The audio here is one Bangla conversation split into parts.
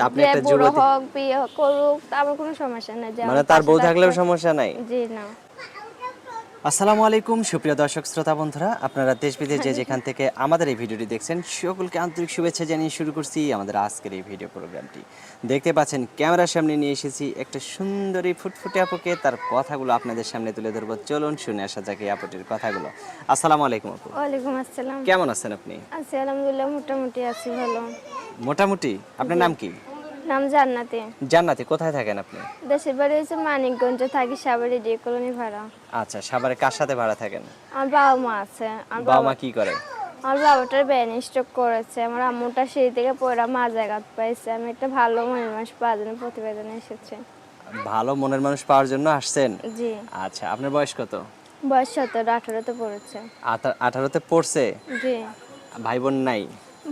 আপনি যে একটা বুড়ো যুবতী হোক বিয়ে করুক আমার কোনো সমস্যা নাই, যে মানে আমার তার পাশে বউ থাকলেও থাকবে। সমস্যা নাই। জি না। আসসালামু আলাইকুম সুপ্রিয় দর্শক শ্রোতা বন্ধুরা, আপনারা দেশ বিদেশ যে যেখান থেকে আমাদের এই ভিডিওটি দেখছেন সকলকে আন্তরিক শুভেচ্ছা জানিয়ে শুরু করছি আমাদের আজকের এই ভিডিও প্রোগ্রামটি। দেখতে পাচ্ছেন ক্যামেরার সামনে নিয়ে এসেছি একটা সুন্দরী ফুটফুটে আপুকে, তার কথাগুলো আপনাদের সামনে তুলে ধরবো। চলুন শুনে আসা যাক এই আপুটির কথাগুলো। আসসালামু আলাইকুম আপু, ওয়ালাইকুম আসসালাম। কেমন আছেন আপনি? আছি আলহামদুলিল্লাহ, মোটামুটি আছি ভালো। মোটামুটি। আপনার জি। নাম কি? নাম জান্নাতি। জান্নাতি। কোথায় থাকেন আপনি? দেশের বাড়ি হচ্ছে মানিকগঞ্জে, থাকি সাভারে ডি কলোনি ভাড়া। আচ্ছা, সাভারে কার সাথে ভাড়া থাকেন? আমার বাবা মা আছে। বাবা মা কি করে? আমার বাবাটার ব্রেন স্ট্রোক করেছে, আমার আম্মুটা সিঁড়ি থেকে পড়ে মাঝাঘাত পাইছে। আমি একটা ভালো মনের মানুষ পাওয়ার জন্য প্রতিবেদনে এসেছি। ভালো মনের মানুষ পাওয়ার জন্য আসছেন? জি। আচ্ছা, আপনার বয়স কত? বয়স 17-18 পড়েছে। 18তে পড়ছে। জি। ভাই বোন নাই?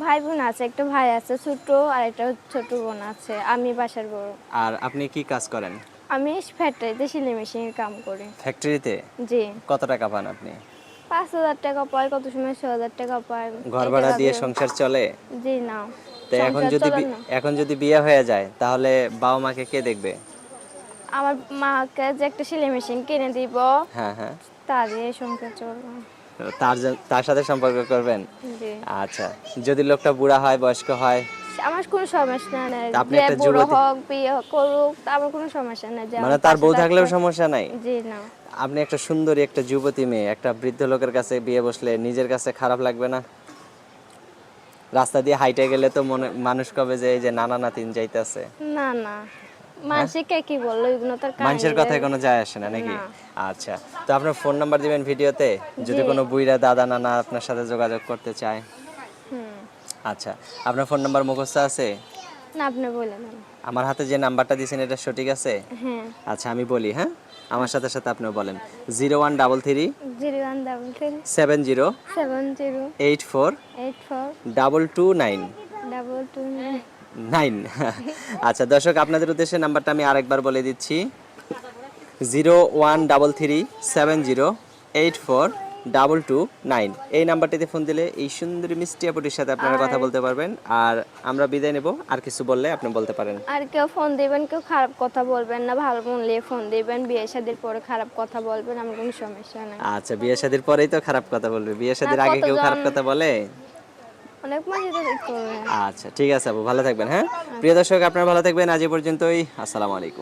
ভাই বোন আছে, একটা ভাই আছে ছোট, আর একটা ছোট বোন আছে। আমি বাসার বড়। আর আপনি কি কাজ করেন? আমি ফ্যাক্টরিতে সেলাই মেশিনের কাম করি। ফ্যাক্টরিতে? জি। কত টাকা পান আপনি? 5,000 টাকা পাই, কত সময় 6,000 টাকা পাই। ঘর এই ভাড়া টাকা দিয়ে সংসার চলে? জি না। তো সংসার চলে না। এখন যদি বিয়ে হয়ে যায় তাহলে বাবা মাকে কে দেখবে? আমার মাকে যে একটা সেলাই মেশিন কিনে দিব, হ্যাঁ হ্যাঁ। তা দিয়ে সংসার চলবে। তার সাথে সম্পর্ক করবেন? জি। আচ্ছা, যদি লোকটা বুড়া হয়, বয়স্ক হয়? আমার কোনো সমস্যা নাই, তা আপনি যে একটা বুড়ো যুবতী হোক বিয়ে করুক আমার কোনো সমস্যা নাই, যে মানে আমার তার পাশে বউ থাকবে। থাকলেও সমস্যা নাই? জি না। আপনি একটা সুন্দরী একটা যুবতী মেয়ে একটা বৃদ্ধ লোকের কাছে বিয়ে বসলে নিজের কাছে খারাপ লাগবে না? রাস্তা দিয়ে হাইটে গেলে তো মানুষ কবে যে এই যে নানা নাতিন যাইতেছে। না না, মানুষে কে কি বললো এগুলো তার মানুষের কথায় কোনো যায় আসে না নাকি? আচ্ছা, তো আপনার ফোন নাম্বার দিবেন ভিডিওতে, যদি জি। কোনো বুইড়া দাদা নানা আপনার সাথে যোগাযোগ করতে চায়? হুম। আচ্ছা, আপনার ফোন নাম্বার মুখস্থ আছে? না, আপনি বলে দেন। আমার হাতে যে নাম্বারটা দিয়েছেন এটা সঠিক আছে? হ্যাঁ। আচ্ছা, আমি বলি, হ্যাঁ, আমার সাথে সাথে আপনিও বলেন। 0133 0133 70 70 84 84 229 229। 9। আচ্ছা দর্শক, আপনাদের উদ্দেশ্যে নাম্বারটা আমি আরেকবার বলে দিচ্ছি। 0133 70 84 229। এই নাম্বারটিতে ফোন দিলে এই সুন্দরী মিষ্টি আপুটির সাথে আপনারা কথা বলতে পারবেন। আর আমরা বিদায় নেব, আর কিছু বললে আপনি বলতে পারেন। আর কেউ ফোন দিবেন, কেউ খারাপ কথা বলবেন না, ভালো মন নিয়ে ফোন দিবেন। বিয়ে শাদীর পরে খারাপ কথা বলবেন, আমার কোনো সমস্যা নাই। আচ্ছা, বিয়ে শাদীর পরেই তো খারাপ কথা বলবে, বিয়ে না, শাদীর আগে কেউ খারাপ কতজন কথা বলে? অনেক মাঝে করবে। আচ্ছা ঠিক আছে আপু, ভালো থাকবেন। হ্যাঁ প্রিয় দর্শক, আপনারা ভালো থাকবেন। আজ এ পর্যন্তই। আসসালামু আলাইকুম।